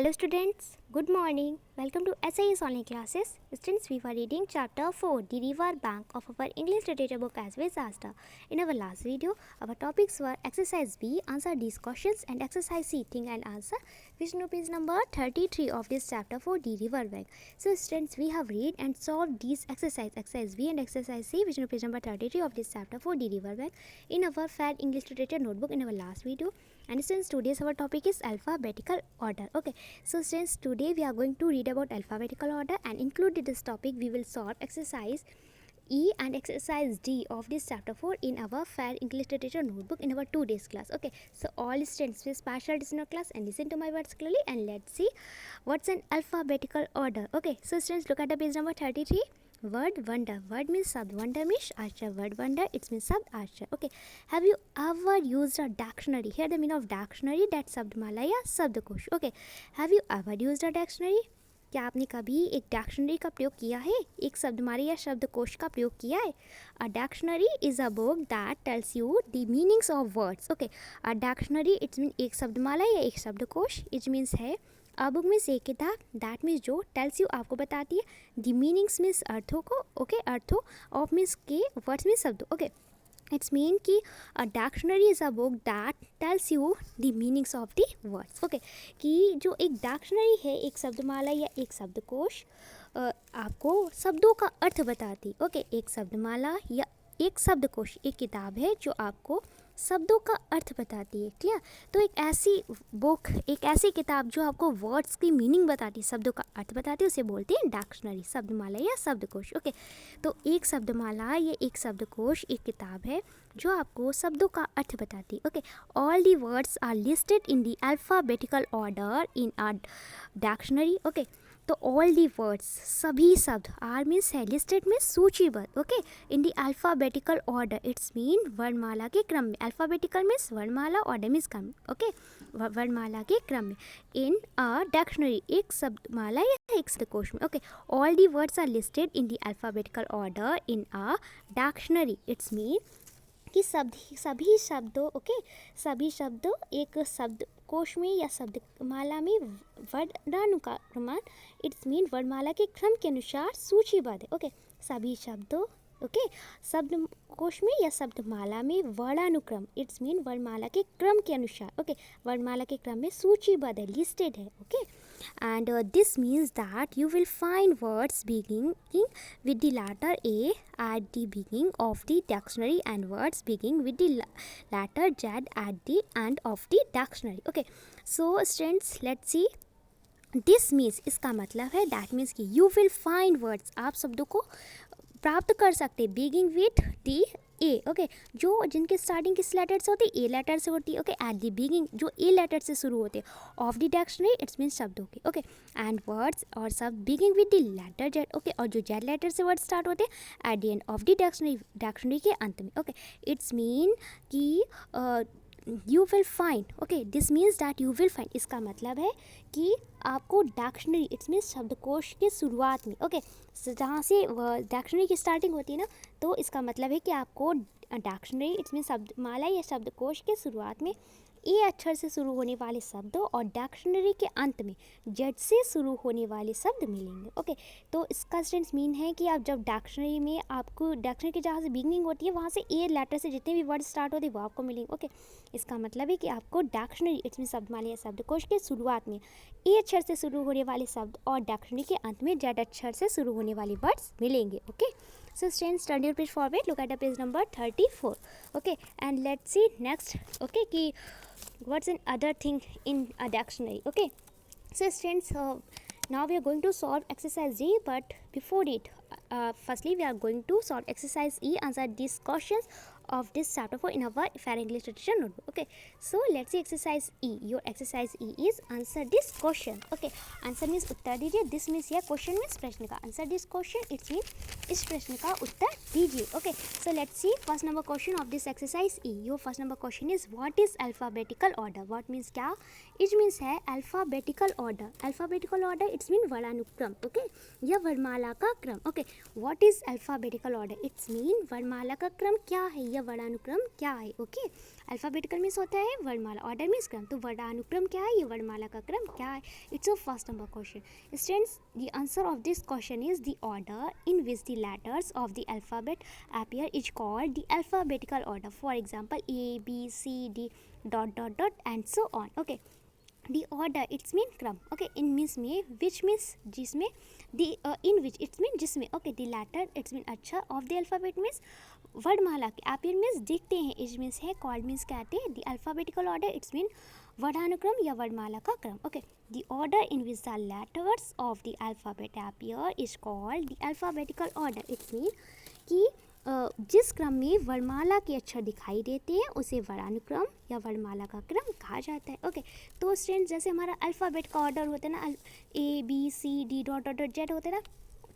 Hello students, good morning. Welcome to SIS online classes. Students, we were reading chapter 4, The River Bank of our English literature book as we asked. In our last video, our topics were exercise B, answer these questions, and exercise C, think and answer, which is page number 33 of this chapter 4, The River Bank. So students, we have read and solved these exercise B and exercise C, which is page number 33 of this chapter 4, The River Bank, in our Fair English literature notebook in our last video. And since today's our topic is alphabetical order. Okay, so since today we are going to read about alphabetical order, and included this topic we will solve exercise E and exercise D of this chapter 4 in our Fair English literature notebook in our 2 days class. Okay, so all students please partial listener class and listen to my words clearly, and let's see what's an alphabetical order. Okay, so students, look at the page number 33. Word wonder. Word means shabd. Wonder means archer. Word wonder, it means shabd archer. Okay, have you ever used a dictionary? Here the meaning of dictionary, that शब्दमाला या शब्दकोश. Okay, have you ever used a dictionary? क्या आपने कभी एक dictionary का प्रयोग किया है? एक शब्दमाला या शब्दकोश का प्रयोग किया है? A dictionary is a book that tells you the meanings of words. Okay, a dictionary it means एक शब्दमाला या एक शब्दकोश. It means है अ बुक मीन्स एक किताब, दैट मीन्स जो, टेल्स यू आपको बताती है, द मीनिंग्स मीन्स अर्थों को, ओके अर्थों, ऑफ मीन्स के, वर्ड्स मीन्स शब्द. ओके, इट्स मीन कि a dictionary is a book that tells you the meanings of the words. Okay, कि जो एक डिक्शनरी है, एक शब्दमाला या एक शब्दकोश आपको शब्दों का अर्थ बताती. ओके, एक शब्दमाला या एक शब्दकोश एक किताब है जो आपको शब्दों का अर्थ बताती है. क्लियर? तो एक ऐसी बुक, एक ऐसी किताब जो आपको वर्ड्स की मीनिंग बताती है, शब्दों का अर्थ बताती है, उसे बोलते हैं डिक्शनरी, शब्दमाला या शब्दकोश. ओके, तो एक शब्दमाला या एक शब्दकोश एक किताब है जो आपको शब्दों का अर्थ बताती है. Okay, all the words are listed in the alphabetical order in a dictionary. Okay, तो ऑल दी वर्ड्स, सभी शब्द, आर मीन्स है, लिस्टेड मीन्स सूचीबद्ध. Okay, in the alphabetical order, it's mean वर्णमाला के क्रम में. अल्फ़ाबेटिकल मीन्स वर्णमाला, ऑर्डर मीन्स क्रम. ओके, वर्णमाला के क्रम में. इन अ डिक्शनरी, एक शब्दमाला या एक शब्दकोश में. Okay, all the words are listed in the alphabetical order in a dictionary. It's mean कि सभी शब्दों, ओके, सभी शब्दों एक शब्दकोश में या शब्दमाला में वर्णानुक्रम, इट्स मीन वर्णमाला के क्रम के अनुसार सूचीबद्ध है. ओके, सभी शब्दों, ओके, शब्दकोश में या शब्दमाला में वर्णानुक्रम, इट्स मीन वर्णमाला के क्रम के अनुसार. ओके, वर्णमाला के क्रम में सूचीबद्ध है, लिस्टेड है. Okay, and this means that you will find words beginning with the letter A at the beginning of the dictionary and words beginning with the letter Z at the end of the dictionary. Okay, so students, let's see. This means, इसका मतलब है, that means कि you will find words, आप शब्दों को प्राप्त कर सकते, बिगिंग विथ दी ए. ओके, जो जिनकी स्टार्टिंग किस लेटर से होती है? ए लेटर से होती है. ओके, एट द बिगिंग जो ए लेटर से शुरू होते हैं of the dictionary, it's mean शब्दों के. ओके, एंड वर्ड्स और शब्द beginning with the letter Z. Okay, और जो जेड लेटर से वर्ड स्टार्ट होते हैं at the end of the dictionary के अंत में. ओके, इट्स मीन कि you will find. Okay, this means that you will find, इसका मतलब है कि आपको डिक्शनरी, इट्स मीन्स शब्दकोश के शुरुआत में. ओके, जहाँ से डिक्शनरी की स्टार्टिंग होती है ना, तो इसका मतलब है कि आपको डिक्शनरी, इट्स मीन्स शब्दमाला या शब्दकोश के शुरुआत में ए अक्षर से शुरू होने वाले शब्द और डिक्शनरी के अंत में जेड से शुरू होने वाले शब्द मिलेंगे. ओके, तो इसका स्टेंस मीन है कि आप जब डिक्शनरी में, आपको डिक्शनरी की जहाँ से बिगनिंग होती है वहाँ से ए लेटर से जितने भी वर्ड स्टार्ट होते हैं वो आपको मिलेंगे. ओके, इसका मतलब है कि आपको डिक्शनरी, इट्स मीन शब्दमाला या शब्दकोश के शुरुआत में ए अक्षर से शुरू होने वाले शब्द और डिक्शनरी के अंत में जेड अक्षर से शुरू होने वाले वर्ड्स मिलेंगे. Okay, so students, turn your page forward, look at the page number 34. Okay, and let's see next. Okay, ki what's an other thing in a dictionary. Okay, so students, now we are going to solve exercise D, but before it, firstly we are going to solve exercise E, answer these questions of this chapter 4 in our Fair English literature notebook. Okay, so let's see exercise E. Your exercise E is answer this question. Okay, answer means उत्तर दीजिए, this means यह question means प्रश्न का. Answer this question, it means इस प्रश्न का उत्तर दीजिए. Okay, so let's see first number question of this exercise E. Your first number question is what is alphabetical order? What means क्या? It means है alphabetical order. Alphabetical order it's mean वर्णानुक्रम. Okay, यह वर्णमाला का क्रम. Okay, what is alphabetical order? It's mean वर्णमाला का क्रम क्या है या वर्णानुक्रम क्या है. ओके, अल्फ़ाबेटिकल मीन्स होता है वर्णमाला, ऑर्डर मीन्स क्रम. तो वर्णानुक्रम क्या है, ये वर्णमाला का क्रम क्या है. It's a first number question. Students, the answer of this question is the order in which the letters of the alphabet appear is called the alphabetical order. For example, A, B, C, D, dot dot dot and so on. Okay, the order it's mean क्रम. Okay, in means में, which means जिसमें, the in which it's mean जिसमें. Okay, the letter it's mean अच्छा of the alphabet means वर्णमाला के, appear means दिखते हैं, is means है, called means कहते हैं, the alphabetical order it's mean वर्णानुक्रम या वर्णमाला का क्रम. Okay, the order in which the letters of the alphabet appear is called the alphabetical order. It's mean कि जिस क्रम में वर्णमाला के अक्षर दिखाई देते हैं उसे वर्णानुक्रम या वर्णमाला का क्रम कहा जाता है. ओके, तो स्टूडेंट्स जैसे हमारा अल्फ़ाबेट का ऑर्डर होता है ना, A B C D dot dot dot Z होते हैं ना,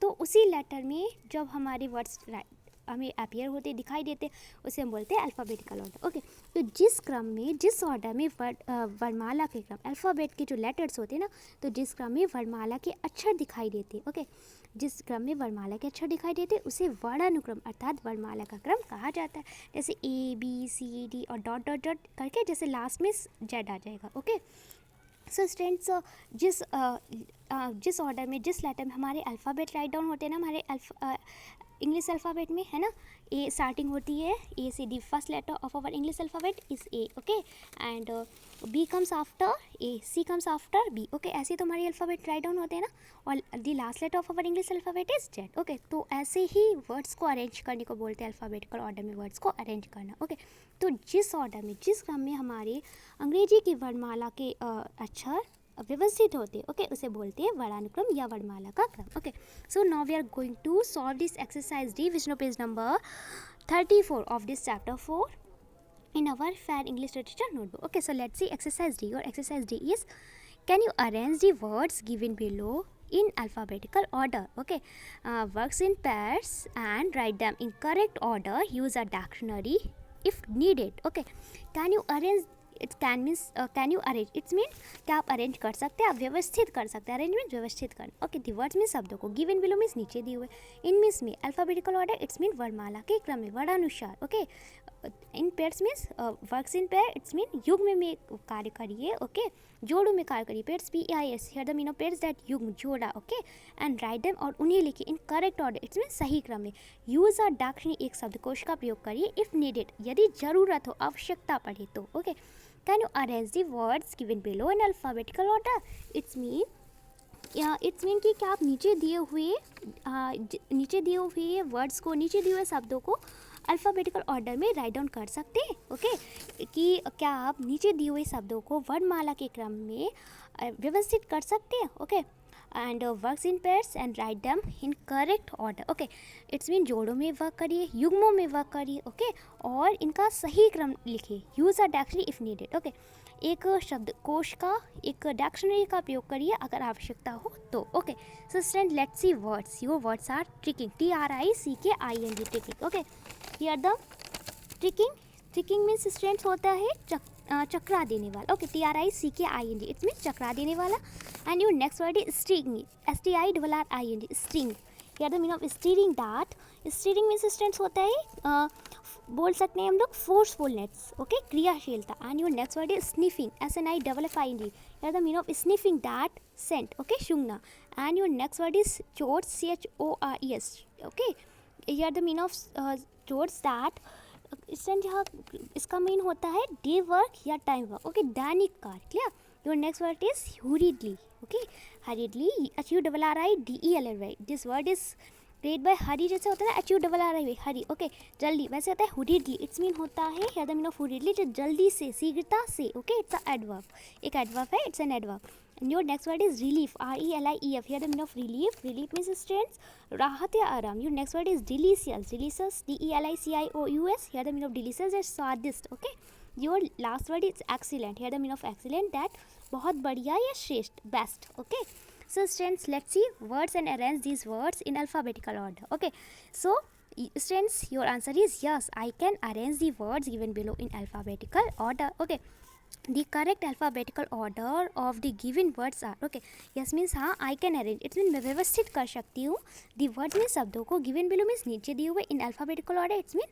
तो उसी लेटर में जब हमारे वर्ड्स हमें अपीयर होते दिखाई देते उसे हम बोलते हैं अल्फ़ाबेटिकल ऑर्डर. ओके, तो जिस क्रम में, जिस ऑर्डर में वर्णमाला के क्रम, अल्फ़ाबेट के जो लेटर्स होते हैं ना, तो जिस क्रम में वर्णमाला के अक्षर दिखाई देते. ओके, जिस क्रम में वर्णमाला के अक्षर दिखाई देते उसे वर्णानुक्रम अर्थात वर्णमाला का क्रम कहा जाता है. जैसे A B C D और डॉट डॉट डॉट करके जैसे लास्ट में जेड आ जाएगा. ओके, सो स्टूडेंट्स, जिस ऑर्डर में, जिस लेटर में हमारे अल्फ़ाबेट राइट डाउन होते हैं ना, हमारे इंग्लिश अल्फ़ाबेट में है ना, ए स्टार्टिंग होती है ए से, the first letter of our English alphabet is A. Okay, and B comes after A, C comes after B. Okay, ऐसे तो हमारे अल्फ़ाबेट राइट डाउन होते हैं ना, और the last letter of our English alphabet is Z. Okay, तो ऐसे ही words को अरेंज करने को बोलते हैं, अल्फ़ाबेटिकल ऑर्डर में वर्ड्स को अरेंज करना. ओके, तो जिस ऑर्डर में, जिस क्रम में हमारे अंग्रेजी की वर्णमाला के अक्षर व्यवस्थित होते हैं, ओके, उसे बोलते हैं वर्णानुक्रम या वर्णमाला का क्रम. Okay, so now we are going to solve this exercise D which no page number 34 of this chapter 4 in our fair English literature notebook. Okay, so let's see exercise D. Or exercise D is, can you arrange the words given below in alphabetical order? Okay, works in pairs and write them in correct order. Use a dictionary if needed. Okay, can you arrange, it can means can you arrange, it's mean क्या आप arrange कर सकते हैं, आप व्यवस्थित कर सकते हैं. अरेंजमेंट व्यवस्थित करना. ओके, दी वर्ड्स मीन शब्दों को, गिवन बिलो मीन्स नीचे दिए हुए, इन मीन्स में अल्फ़ाबेटिकल ऑर्डर इट्स मीन वर्णमाला के क्रम में वर्णानुसार. Okay, in pairs means works in pair it's mean युग्म में कार्य करिए. ओके, जोड़ों में कार्य करिए. Pairs PAIRS, here the mean of pairs that युग्म जोड़ा. ओके, एंड राइट देम और उन्हें लिखिए in correct order it's mean सही क्रम में. यूज़ अ डिक्शनरी, एक शब्दकोश का प्रयोग करिए. इफ़ नीडेड, यदि ज़रूरत हो, आवश्यकता पड़े तो. Okay, can you arrange the words given below in alphabetical order? It's mean कि क्या आप नीचे दिए हुए वर्ड्स को, नीचे दिए हुए शब्दों को अल्फ़ाबेटिकल ऑर्डर में राइट डाउन कर सकते हैं. ओके, कि क्या आप नीचे दिए हुए शब्दों को वर्णमाला के क्रम में व्यवस्थित कर सकते हैं. Okay, and works in pairs and write them in correct order. Okay, it's mean जोड़ों में वर्क करिए, युग्मों में वर्क करिए. ओके, और इनका सही क्रम लिखिए. Use a dictionary if needed. Okay, एक शब्दकोश का, एक डिक्शनरी का प्रयोग करिए अगर आवश्यकता हो तो. Okay, so student let's see words. Your words are tricking, TRICKING, tricking. Okay, here the tricking means students होता है चकरा देने वाला. ओके, TRICKING इट्स मीन चकरा देने वाला. And your next word is sting, STIRRING, sting. Here the mean of stirring that. Stirring means students होता है बोल सकते हैं हम लोग फोर्सफुलनेस. ओके, क्रियाशीलता. And your next word is sniffing, SNIFFING. Here the mean of sniffing that scent. Okay, सूंघना. And your next word is chores, CHORES. Okay, here the mean of chores that, यहाँ इसका mean होता है day work या time work. Okay, दैनिक कार्य. Clear. Your next word is hurriedly. Okay, hurriedly, HURRIEDLY. This word is create by hurry, जैसे होता है ना HURRY, हरी. ओके, जल्दी. वैसे होता है hurriedly, इट्स मीन होता है here the mean of hurriedly जो जल्दी से, शीघ्रता से. ओके, इट्स अ एडवर्ब, एक एडवर्ब है, it's an adverb. And your next word is relief, RELIEF. Here the meaning of relief means students राहत या आराम. Your next word is delicious, DELICIOUS. Here the meaning of delicious is स्वादिष्ट. Okay, your last word is excellent. Here the meaning of excellent that बहुत बढ़िया या श्रेष्ठ, best. Okay, so students let's see words and arrange these words in alphabetical order. Okay, so students your answer is yes, I can arrange the words given below in alphabetical order. Okay, the correct alphabetical order of the given words are. Okay, yes means हाँ I can arrange, it means मैं व्यवस्थित कर सकती हूँ the words में शब्दों को, given below means नीचे दिए हुए, in alphabetical order it's mean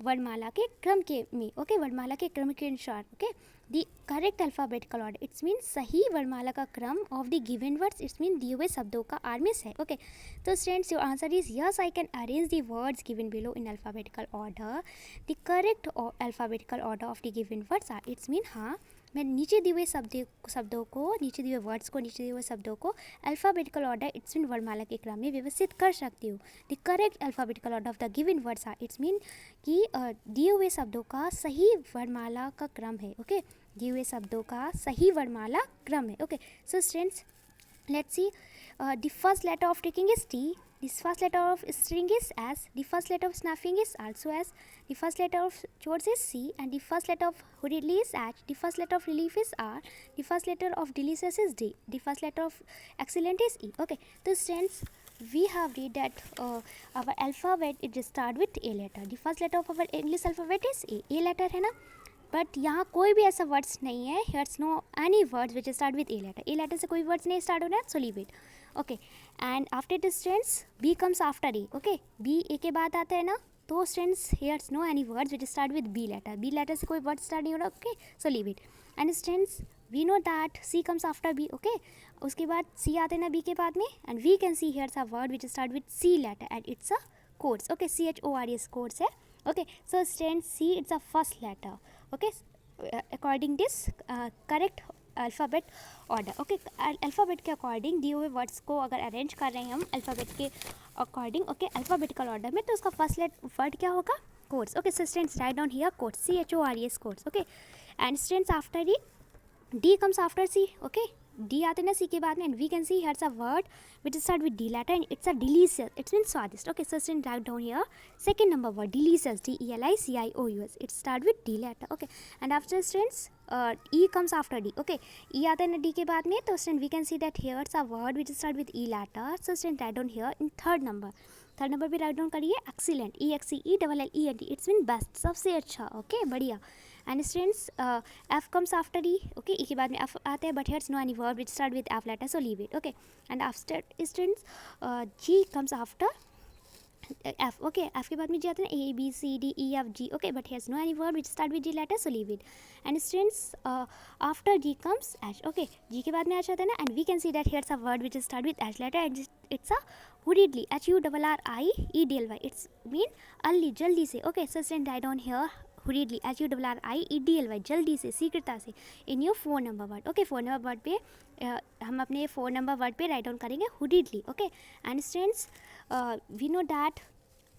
वर्णमाला के क्रम के में. Okay, वर्णमाला के क्रम के अनुसार. Okay, the correct alphabetical order it's mean सही वर्णमाला का क्रम of the given words it's mean दिए हुए शब्दों का आर में है. Okay, तो students your answer is yes, I can arrange the words given below in alphabetical order. The correct alphabetical order of the given words are it's mean हाँ मैं नीचे दिए हुए शब्दों को, नीचे दिए हुए वर्ड्स को, नीचे दिए हुए शब्दों को अल्फ़ाबेटिकल ऑर्डर इट्स मीन वर्णमाला के क्रम में व्यवस्थित कर सकती हूँ. The correct alphabetical order of the given words are it's mean कि दिए हुए शब्दों का सही वर्णमाला का क्रम है. ओके, दिए हुए शब्दों का सही वर्णमाला क्रम है. Okay, so students let's see, the first letter of taking is T, the first letter of string is S, the first letter of snapping is also S, the first letter of chords is C, and the first letter of hurriedly is H, the first letter of relief is R, the first letter of delicious is D, the first letter of excellent is E. Okay, so students, we have read that our alphabet it just start with A letter. The first letter of our English alphabet is A letter है ना. But यहाँ कोई भी ऐसा words नहीं है. Here's no any words which start with A letter. A letter से कोई वर्ड्स नहीं स्टार्ट हो रहा है, so leave it. Okay, and after this students B comes after A. Okay, B A के बाद आता है ना, तो students here's no any words which start with B letter. B letter से कोई वर्ड स्टार्ट नहीं हो रहा. Okay, so leave it. And students we know that C comes after B. Okay, उसके बाद सी आते हैं ना बी के बाद में, and we can see here's a word which start with C letter and it's a course. Okay, CHORS course है. Okay, so students C it's a first letter. Okay, according this correct alphabet order. Okay, alphabet के according दिए हुए words को अगर arrange कर रहे हैं हम अल्फ़ाबेट के अकॉर्डिंग, ओके, अल्फ़ाबेटिकल ऑर्डर में, तो उसका फर्स्ट वर्ड क्या होगा? Course. Okay, so students write down here course, CHORS course. Okay, and students after it D comes after C. Okay, D आते हैं ना C के बाद में, and we can see here's a word which start with D letter and it's a delicious. It means स्वादिष्ट. Okay, so students write down here second number word delicious, DELICIOUS. It start with D letter. Okay, and after students E comes after D. Okay, E आते हैं ना D के बाद में, तो student we can see that here's a word which start with E letter. So student write down here in third number. Third number पे write down करिए excellent, EXCELLENT. It's mean best, सबसे अच्छा. Okay, बढ़िया. And students F comes after E. Okay, E के बाद में F आते हैं, but here's no any word which start with F letter, so leave it. Okay, and after students G comes after F. Okay, F के बाद में G आते हैं ABCDEFG. Okay, but here's no any word which start with G letter, so leave it. And students after G comes H. Okay, G के बाद में H आता है ना, and we can see that here's a word which start with H letter and it's a hurriedly, HURRIEDLY. It's mean early, जल्दी से. Okay, so student write down here hurriedly, HURRIEDLY, जल्दी से, शीघ्रता से, in your 4 number word. Okay, 4 number word पे हम अपने 4 number word पे राइट डाउन करेंगे hurriedly. Okay, and students we know that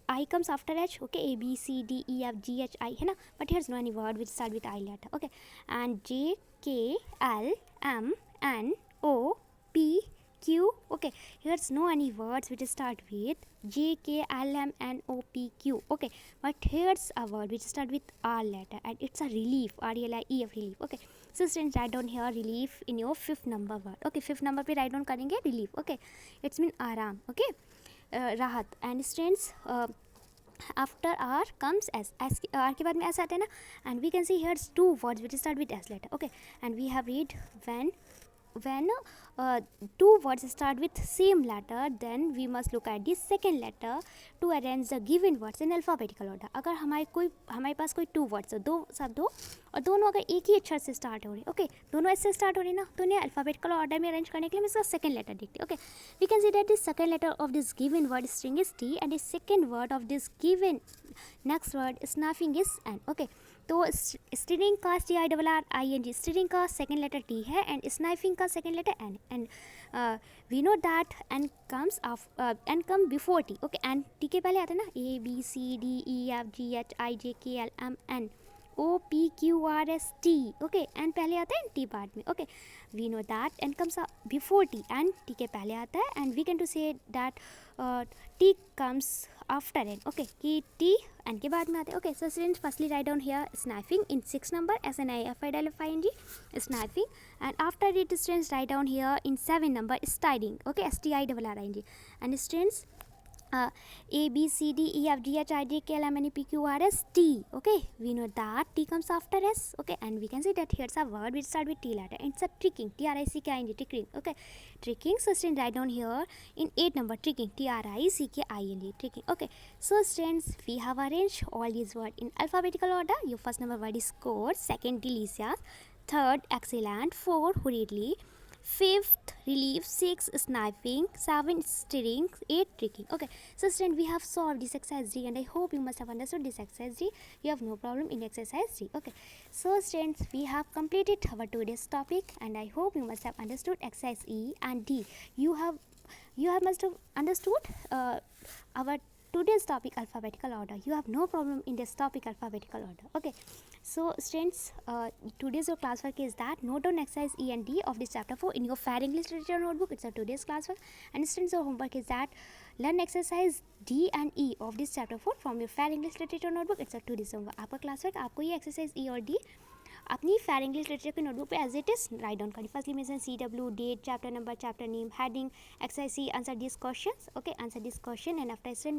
I comes after H. Okay, ABCDEFGHI है ना, but here's no any word which start with I letter. Okay, and JKLMNOPQ. Okay, here's no any words which start with JKLMNOPQ. Okay, but here's a word which start with R letter and it's a relief, RELIEF, relief. Okay, so students write down here relief in your 5th number word. Okay, 5th number पे write down करेंगे relief. Okay, it's mean आराम. Okay, राहत. And students after R comes S. R के बाद में S आते हैं ना, and we can see here's 2 words which start with S letter. Okay, and we have read when 2 words start with same letter, then we must look at the second letter to arrange the given words in alphabetical order. अगर हमारे पास कोई 2 words हो, 2 शब्द हो, और दोनों अगर एक ही अक्षर से स्टार्ट हो रहे, ओके, दोनों ऐसे स्टार्ट हो रहे ना, तो उन्हें अल्फ़ाबेटिकल ऑर्डर में अरेंज करने के लिए हम इसका सेकंड लेटर देखते हैं. Okay, we can see that the second letter of this given word string is T and the second word of this given next word sniffing is N. Okay, तो stirring का STIRRING, stirring का second letter T है and sniffing का second letter N. And we know that N come before T. Okay, and T के पहले आता है ना ABCDEFGHIJKLMN OPQRST. ओके, एंड पहले आता है T बाद में. Okay, we know that N comes before T and T के पहले आता है, and we can to say that T comes after N. Okay, कि T N के बाद में आते हैं. Okay, so students firstly write down here sniffing in 6 number SNIFIDLFING sniffing, and after it students write down here in 7 number stirring. Okay, STIRRING. And students A, B, C, D, E, F, G, H, I, J, K, L, M, N, O, P, Q, R, S, T. Okay, we know that T comes after S. Okay, and we can see that here's a word which starts with T letter. It's a tricking. T-R-I-C-K-I-N-G, tricking. Okay, tricking. So students, write down here in 8 number, tricking. T-R-I-C-K-I-N-G, tricking. Okay, so students, we have arranged all these words in alphabetical order. Your first number word is score, second delicious, third excellent, fourth hurriedly, fifth relief, six sniping, seven steering, eight tricking. Okay, so student, we have solved this exercise D, and I hope you must have understood this exercise D. You have no problem in exercise D. Okay, so students, we have completed our today's topic, and I hope you must have understood exercise E and D. You have must have understood our today's topic alphabetical order. You have no problem in this topic alphabetical order. Okay, so students, today's your classwork is that note down exercise E and D of this chapter 4 in your Fair English Literature notebook. It's a today's classwork. And students, your homework is that learn exercise D and E of this chapter 4 from your Fair English Literature notebook. It's a today's homework. आपका classwork, आपको ये exercise E और D अपनी fair English literature के notebook पे as it is write down करें. Firstly mention CW, date, chapter number, chapter name, heading, exercise C, answer these questions. Okay, answer this question, and after I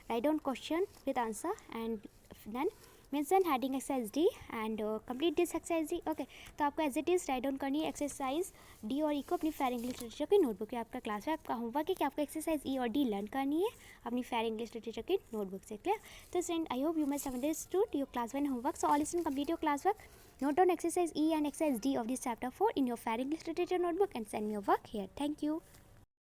write down question with answer, and then mention heading exercise D and complete this exercise D. Okay, तो आपको as it is write down करनी है exercise D और E को अपनी fair English literature की notebook. आपका class है, आपका होमवर्क है कि आपको एक्सरसाइज E और D लर्न करनी है अपनी फेयर इंग्लिश लिटरेचर की नोटबुक से. क्लियर? तो friend, I hope you must have understood your class 1 homework. So all students, complete your classwork. Note down exercise E and exercise D of this chapter 4 in your Fair English Literature notebook and send me your work here. Thank you.